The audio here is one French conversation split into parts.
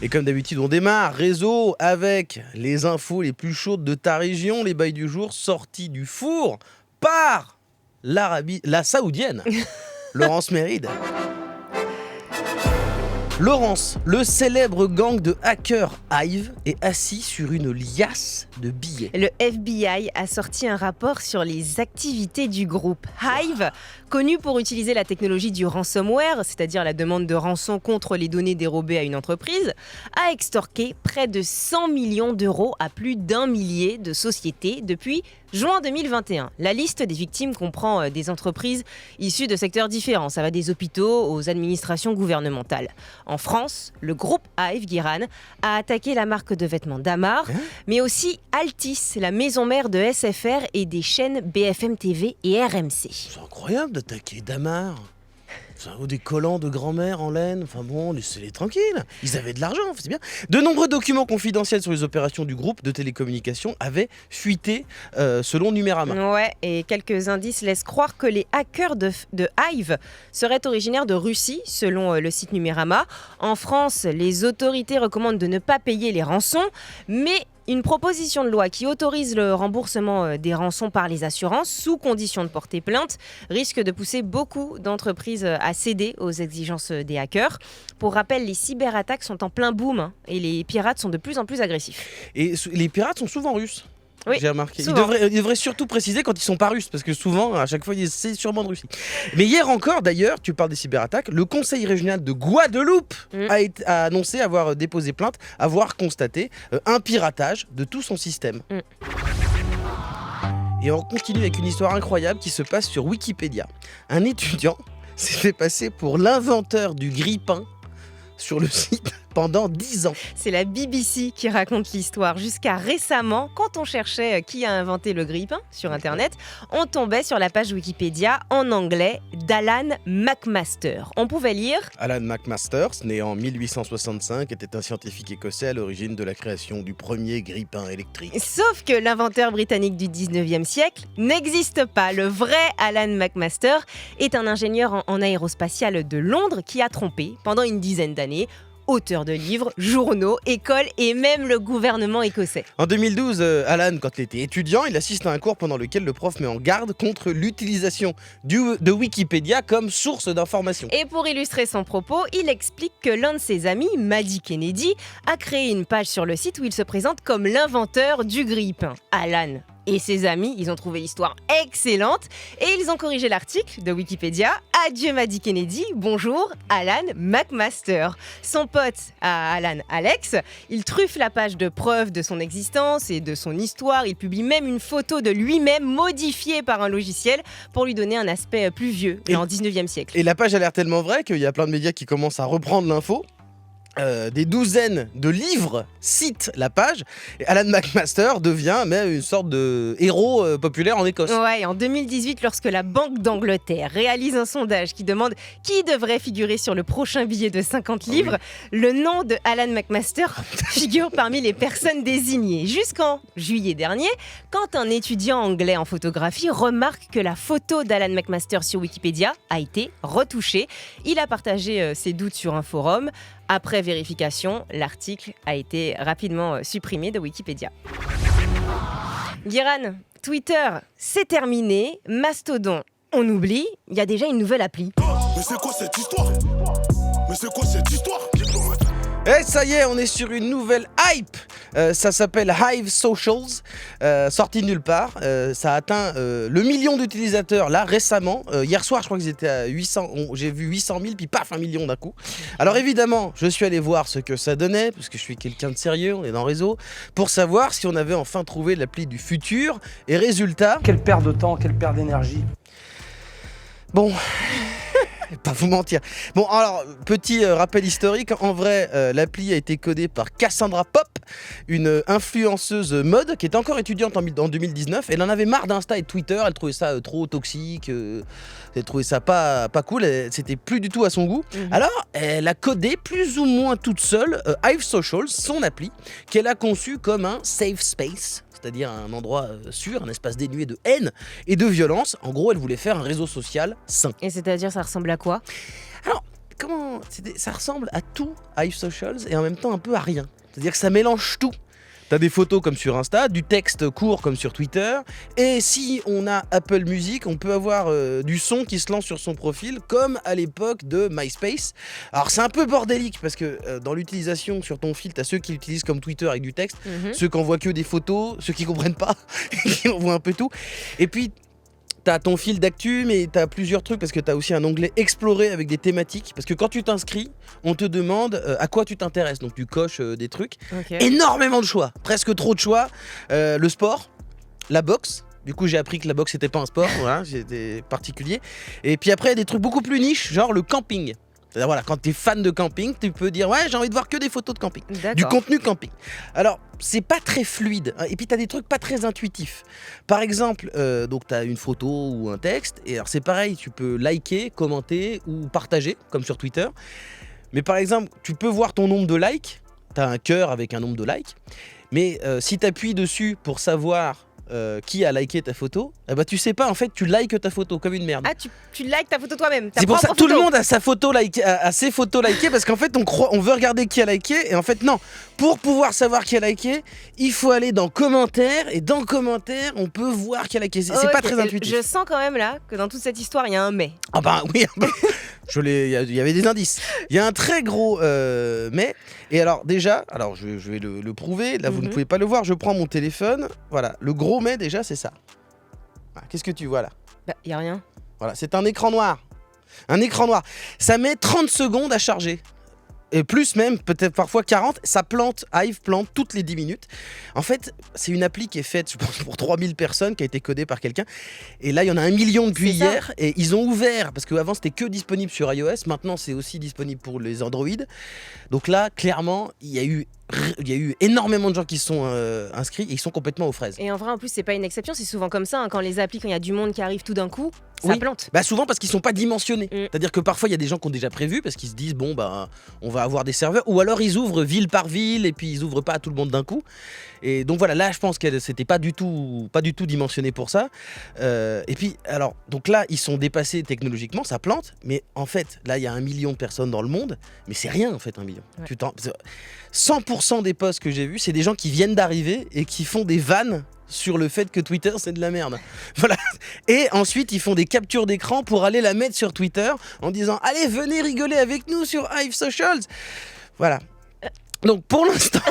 Et comme d'habitude, on démarre réseau avec les infos les plus chaudes de ta région, les bails du jour sortis du four par la saoudienne, Laurence Méride. Laurence, le célèbre gang de hackers Hive est assis sur une liasse de billets. Le FBI a sorti un rapport sur les activités du groupe Hive, connu pour utiliser la technologie du ransomware, c'est-à-dire la demande de rançon contre les données dérobées à une entreprise, a extorqué près de 100 millions d'euros à plus d'1 millier de sociétés depuis juin 2021. La liste des victimes comprend des entreprises issues de secteurs différents. Ça va des hôpitaux aux administrations gouvernementales. En France, le groupe Hive, Guiran, a attaqué la marque de vêtements Damar, mais aussi Altis, la maison mère de SFR et des chaînes BFM TV et RMC. C'est incroyable d'attaquer Damar. Ou des collants de grand-mère en laine, enfin bon, laissez-les tranquilles. Ils avaient de l'argent, c'est bien. De nombreux documents confidentiels sur les opérations du groupe de télécommunications avaient fuité selon Numérama. Ouais, et quelques indices laissent croire que les hackers de Hive seraient originaires de Russie, selon le site Numérama. En France, les autorités recommandent de ne pas payer les rançons, mais une proposition de loi qui autorise le remboursement des rançons par les assurances sous condition de porter plainte risque de pousser beaucoup d'entreprises à céder aux exigences des hackers. Pour rappel, les cyberattaques sont en plein boom et les pirates sont de plus en plus agressifs. Et les pirates sont souvent russes. Oui, j'ai remarqué. Souvent. Ils devraient surtout préciser quand ils sont pas russes, parce que souvent, à chaque fois, c'est sûrement de Russie. Mais hier encore, d'ailleurs, tu parles des cyberattaques, le conseil régional de Guadeloupe a annoncé avoir déposé plainte, avoir constaté un piratage de tout son système. Et on continue avec une histoire incroyable qui se passe sur Wikipédia. Un étudiant s'est fait passer pour l'inventeur du grille-pain sur le site pendant 10 ans. C'est la BBC qui raconte l'histoire. Jusqu'à récemment, quand on cherchait qui a inventé le grille-pain sur Internet, on tombait sur la page Wikipédia en anglais d'Alan McMaster. On pouvait lire Alan McMaster, né en 1865, était un scientifique écossais à l'origine de la création du premier grille-pain électrique. Sauf que l'inventeur britannique du 19e siècle n'existe pas. Le vrai Alan McMaster est un ingénieur en aérospatial de Londres qui a trompé pendant une dizaine d'années auteur de livres, journaux, écoles et même le gouvernement écossais. En 2012, Alan, quand il était étudiant, il assiste à un cours pendant lequel le prof met en garde contre l'utilisation de Wikipédia comme source d'information. Et pour illustrer son propos, il explique que l'un de ses amis, Maddie Kennedy, a créé une page sur le site où il se présente comme l'inventeur du grille-pain. Alan et ses amis, ils ont trouvé l'histoire excellente et ils ont corrigé l'article de Wikipédia. Adieu Maddie Kennedy, bonjour Alan McMaster. Son pote à Alan, Alex, il truffe la page de preuves de son existence et de son histoire. Il publie même une photo de lui-même modifiée par un logiciel pour lui donner un aspect plus vieux, en 19e siècle. Et la page a l'air tellement vraie qu'il y a plein de médias qui commencent à reprendre l'info. Des douzaines de livres citent la page et Alan McMaster devient même une sorte de héros populaire en Écosse. Ouais, en 2018, lorsque la Banque d'Angleterre réalise un sondage qui demande qui devrait figurer sur le prochain billet de 50 livres, le nom de Alan McMaster figure parmi les personnes désignées. Jusqu'en juillet dernier, quand un étudiant anglais en photographie remarque que la photo d'Alan McMaster sur Wikipédia a été retouchée, il a partagé ses doutes sur un forum. Après vérification, l'article a été rapidement supprimé de Wikipédia. Guiran, Twitter, c'est terminé. Mastodon, on oublie. Il y a déjà une nouvelle appli. Mais c'est quoi cette histoire ? Mais c'est quoi cette histoire ? Et ça y est, on est sur une nouvelle hype. Ça s'appelle Hive Socials, sorti de nulle part. Ça a atteint le million d'utilisateurs là récemment. Hier soir, je crois qu'ils étaient à 800. J'ai vu 800 000, puis paf, 1 million d'un coup. Alors évidemment, je suis allé voir ce que ça donnait, parce que je suis quelqu'un de sérieux, on est dans le réseau, pour savoir si on avait enfin trouvé l'appli du futur. Et résultat... Quelle perte de temps, quelle perte d'énergie. Bon... Pas vous mentir. Bon, alors, petit rappel historique. En vrai, l'appli a été codée par Cassandra Pop, une influenceuse mode qui était encore étudiante en 2019. Elle en avait marre d'Insta et de Twitter. Elle trouvait ça trop toxique. Elle trouvait ça pas cool. C'était plus du tout à son goût. Alors, elle a codé plus ou moins toute seule Hive Socials, son appli, qu'elle a conçu comme un safe space. C'est-à-dire un endroit sûr, un espace dénué de haine et de violence. En gros, elle voulait faire un réseau social sain. Et c'est-à-dire, ça ressemble à quoi ? Alors, ça ressemble à tout Hive Socials et en même temps un peu à rien. C'est-à-dire que ça mélange tout. T'as des photos comme sur Insta, du texte court comme sur Twitter, et si on a Apple Music, on peut avoir du son qui se lance sur son profil, comme à l'époque de MySpace. Alors c'est un peu bordélique, parce que dans l'utilisation sur ton fil, t'as ceux qui l'utilisent comme Twitter avec du texte, ceux qui envoient que des photos, ceux qui comprennent pas, qui envoient un peu tout, et puis t'as ton fil d'actu, mais t'as plusieurs trucs parce que t'as aussi un onglet explorer avec des thématiques. Parce que quand tu t'inscris, on te demande à quoi tu t'intéresses. Donc tu coches des trucs. Ok. Énormément de choix, presque trop de choix. Le sport, la boxe. Du coup, j'ai appris que la boxe c'était pas un sport, voilà, c'était particulier. Et puis après, il y a des trucs beaucoup plus niches, genre le camping. C'est-à-dire, voilà, quand tu es fan de camping, tu peux dire ouais, j'ai envie de voir que des photos de camping, D'accord. du contenu camping. Alors, c'est pas très fluide, hein, et puis tu as des trucs pas très intuitifs. Par exemple, donc tu as une photo ou un texte, et alors c'est pareil, tu peux liker, commenter ou partager, comme sur Twitter. Mais par exemple, tu peux voir ton nombre de likes, tu as un cœur avec un nombre de likes, mais si tu appuies dessus pour savoir qui a liké ta photo, eh ben, tu sais pas, en fait, tu likes ta photo comme une merde. Ah, tu likes ta photo toi-même. Ta C'est pour ça que propre tout le photo. monde a sa photo a ses photos likées parce qu'en fait on veut regarder qui a liké et en fait non. Pour pouvoir savoir qui a liké, il faut aller dans commentaires et dans commentaires on peut voir qui a liké. C'est pas Ok, très intuitif. Je sens quand même là que dans toute cette histoire, il y a un mais. Ah bah oui, il y avait des indices. Il y a un très gros mais. Et alors déjà, alors je vais le prouver. Là vous ne pouvez pas le voir. Je prends mon téléphone. Voilà, le gros mais déjà c'est ça. Voilà, qu'est-ce que tu vois là? Bah, il y a rien. Voilà, c'est un écran noir. Un écran noir. Ça met 30 secondes à charger. Et plus même, peut-être parfois 40, ça plante, Hive plante toutes les 10 minutes. En fait, c'est une appli qui est faite, je pense, pour 3000 personnes, qui a été codée par quelqu'un. Et là, il y en a 1 million depuis C'est ça. hier. Et ils ont ouvert, parce qu'avant, c'était que disponible sur iOS. Maintenant, c'est aussi disponible pour les Android. Donc là, clairement, il y a eu énormément de gens qui se sont inscrits et ils sont complètement aux fraises. Et en vrai, en plus, c'est pas une exception, c'est souvent comme ça. Hein, quand les applis, quand il y a du monde qui arrive tout d'un coup, ça Oui. plante. Bah souvent parce qu'ils sont pas dimensionnés. Mm. C'est-à-dire que parfois il y a des gens qui ont déjà prévu parce qu'ils se disent bon bah on va avoir des serveurs ou alors ils ouvrent ville par ville et puis ils ouvrent pas à tout le monde d'un coup. Et donc voilà, là je pense que c'était pas du tout dimensionné pour ça. Et puis alors donc là ils sont dépassés technologiquement, ça plante, mais en fait là il y a 1 million de personnes dans le monde, mais c'est rien en fait 1 million. Ouais. 100% des posts que j'ai vus, c'est des gens qui viennent d'arriver et qui font des vannes sur le fait que Twitter c'est de la merde. Voilà. Et ensuite ils font des captures d'écran pour aller la mettre sur Twitter en disant allez venez rigoler avec nous sur Hive Socials. Voilà. Donc pour l'instant,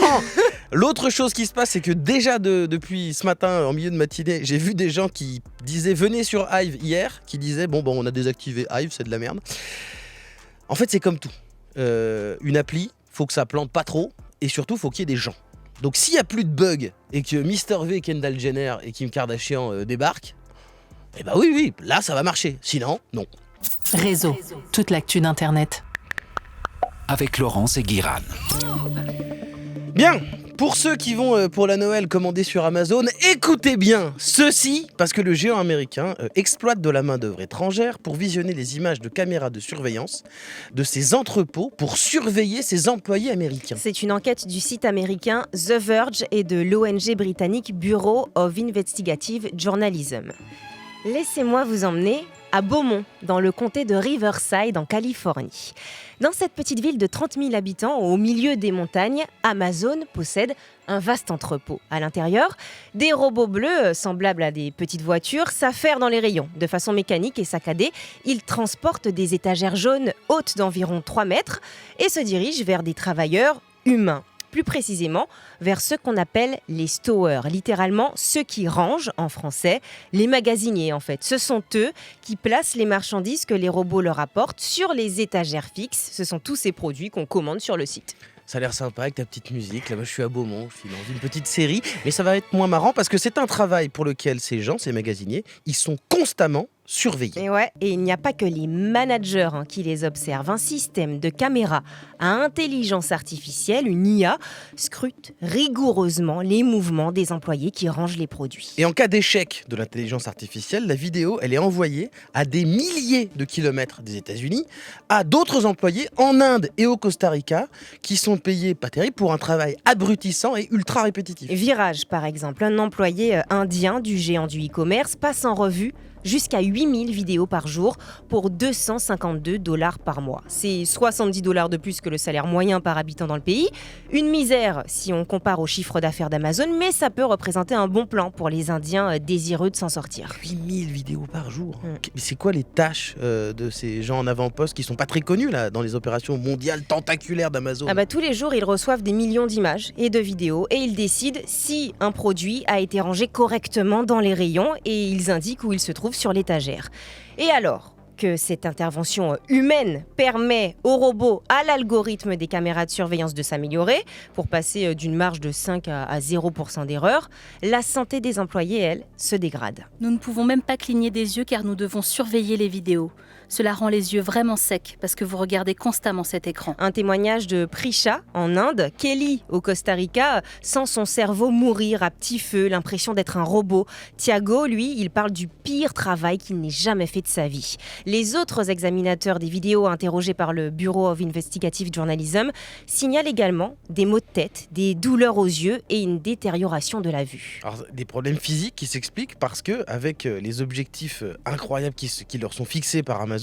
l'autre chose qui se passe, c'est que déjà depuis ce matin, en milieu de matinée, j'ai vu des gens qui disaient venez sur Hive hier, qui disaient bon on a désactivé Hive, c'est de la merde. En fait c'est comme tout. Une appli, faut que ça plante pas trop et surtout faut qu'il y ait des gens. Donc s'il n'y a plus de bugs et que Mr V, Kendall Jenner et Kim Kardashian débarquent, eh bah oui, là ça va marcher. Sinon, non. Réseau, toute l'actu d'Internet. Avec Laurence et Guiran. Bien, pour ceux qui vont pour la Noël commander sur Amazon, écoutez bien ceci, parce que le géant américain exploite de la main-d'œuvre étrangère pour visionner les images de caméras de surveillance de ses entrepôts pour surveiller ses employés américains. C'est une enquête du site américain The Verge et de l'ONG britannique Bureau of Investigative Journalism. Laissez-moi vous emmener à Beaumont, dans le comté de Riverside, en Californie. Dans cette petite ville de 30 000 habitants, au milieu des montagnes, Amazon possède un vaste entrepôt. À l'intérieur, des robots bleus, semblables à des petites voitures, s'affairent dans les rayons. De façon mécanique et saccadée, ils transportent des étagères jaunes hautes d'environ 3 mètres et se dirigent vers des travailleurs humains. Plus précisément, vers ceux qu'on appelle les stowers, littéralement ceux qui rangent, en français, les magasiniers en fait. Ce sont eux qui placent les marchandises que les robots leur apportent sur les étagères fixes. Ce sont tous ces produits qu'on commande sur le site. Ça a l'air sympa avec ta petite musique. Là-bas, je suis à Beaumont, je suis dans une petite série. Mais ça va être moins marrant parce que c'est un travail pour lequel ces gens, ces magasiniers, ils sont constamment surveillés. Et il n'y a pas que les managers qui les observent. Un système de caméra à intelligence artificielle, une IA, scrute rigoureusement les mouvements des employés qui rangent les produits. Et en cas d'échec de l'intelligence artificielle, la vidéo, elle est envoyée à des milliers de kilomètres des États-Unis, à d'autres employés en Inde et au Costa Rica, qui sont payés pas terrible pour un travail abrutissant et ultra répétitif. Virage, par exemple, un employé indien du géant du e-commerce passe en revue jusqu'à 8000 vidéos par jour pour $252 par mois. C'est $70 de plus que le salaire moyen par habitant dans le pays. Une misère si on compare au chiffre d'affaires d'Amazon, mais ça peut représenter un bon plan pour les Indiens désireux de s'en sortir. 8000 vidéos par jour. Mais c'est quoi les tâches de ces gens en avant-poste qui sont pas très connus là, dans les opérations mondiales tentaculaires d'Amazon? Tous les jours, ils reçoivent des millions d'images et de vidéos et ils décident si un produit a été rangé correctement dans les rayons et ils indiquent où il se trouve sur l'étagère. Et alors que cette intervention humaine permet aux robots, à l'algorithme des caméras de surveillance de s'améliorer pour passer d'une marge de 5 à 0% d'erreur, la santé des employés, elle, se dégrade. Nous ne pouvons même pas cligner des yeux car nous devons surveiller les vidéos. Cela rend les yeux vraiment secs parce que vous regardez constamment cet écran. Un témoignage de Prisha en Inde, Kelly au Costa Rica sent son cerveau mourir à petit feu, l'impression d'être un robot. Thiago, lui, il parle du pire travail qu'il n'ait jamais fait de sa vie. Les autres examinateurs des vidéos interrogés par le Bureau of Investigative Journalism signalent également des maux de tête, des douleurs aux yeux et une détérioration de la vue. Alors, des problèmes physiques qui s'expliquent parce que avec les objectifs incroyables qui leur sont fixés par Amazon,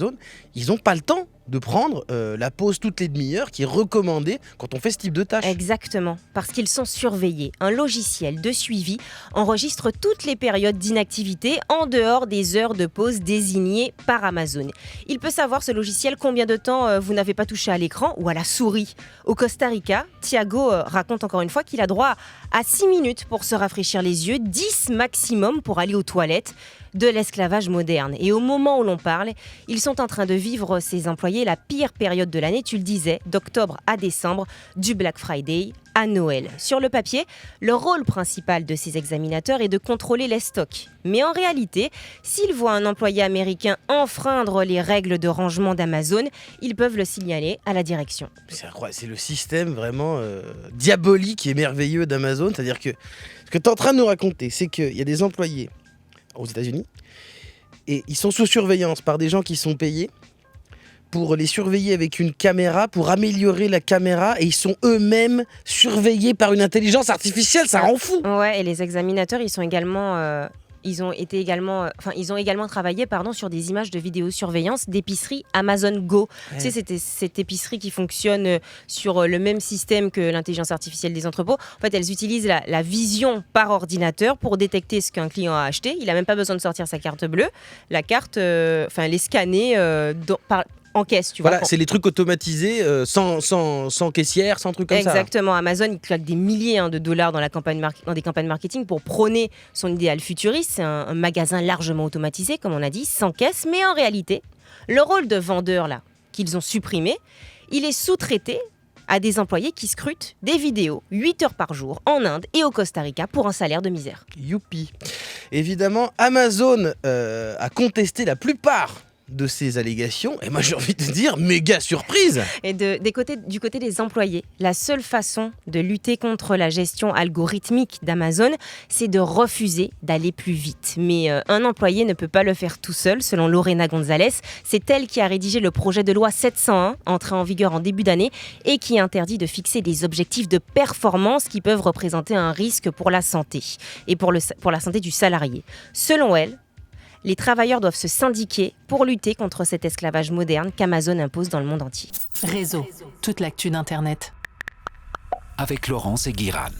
ils n'ont pas le temps de prendre la pause toutes les demi-heures qui est recommandée quand on fait ce type de tâche. Exactement, parce qu'ils sont surveillés. Un logiciel de suivi enregistre toutes les périodes d'inactivité en dehors des heures de pause désignées par Amazon. Il peut savoir, ce logiciel, combien de temps vous n'avez pas touché à l'écran ou à la souris. Au Costa Rica, Thiago raconte encore une fois qu'il a droit à 6 minutes pour se rafraîchir les yeux, 10 maximum pour aller aux toilettes. De l'esclavage moderne. Et au moment où l'on parle, ils sont en train de vivre, ces employés, la pire période de l'année, tu le disais, d'octobre à décembre, du Black Friday à Noël. Sur le papier, le rôle principal de ces examinateurs est de contrôler les stocks. Mais en réalité, s'ils voient un employé américain enfreindre les règles de rangement d'Amazon, ils peuvent le signaler à la direction. C'est incroyable, c'est le système vraiment diabolique et merveilleux d'Amazon. C'est-à-dire que ce que tu es en train de nous raconter, c'est qu'il y a des employés aux États-Unis et ils sont sous surveillance par des gens qui sont payés pour les surveiller avec une caméra, pour améliorer la caméra, et ils sont eux-mêmes surveillés par une intelligence artificielle, ça rend fou. Ouais, et les examinateurs, ils ont également travaillé sur des images de vidéosurveillance d'épicerie Amazon Go. Ouais. Tu sais, c'était cette épicerie qui fonctionne sur le même système que l'intelligence artificielle des entrepôts. En fait, elles utilisent la vision par ordinateur pour détecter ce qu'un client a acheté. Il n'a même pas besoin de sortir sa carte bleue. La carte, elle est scannée en caisse, tu vois. Voilà, c'est les trucs automatisés, sans caissière, sans trucs comme ça. Exactement. Amazon, il claque des milliers de dollars dans des campagnes marketing pour prôner son idéal futuriste. C'est un magasin largement automatisé, comme on a dit, sans caisse. Mais en réalité, le rôle de vendeur là qu'ils ont supprimé, il est sous-traité à des employés qui scrutent des vidéos 8 heures par jour en Inde et au Costa Rica pour un salaire de misère. Youpi. Évidemment, Amazon a contesté la plupart de ces allégations, et moi j'ai envie de dire méga surprise. Et du côté des employés, la seule façon de lutter contre la gestion algorithmique d'Amazon, c'est de refuser d'aller plus vite. Mais un employé ne peut pas le faire tout seul, selon Lorena González. C'est elle qui a rédigé le projet de loi 701, entré en vigueur en début d'année, et qui interdit de fixer des objectifs de performance qui peuvent représenter un risque pour la santé et pour la santé du salarié. Selon elle, les travailleurs doivent se syndiquer pour lutter contre cet esclavage moderne qu'Amazon impose dans le monde entier. Réseau, toute l'actu d'Internet. Avec Laurence et Guirane.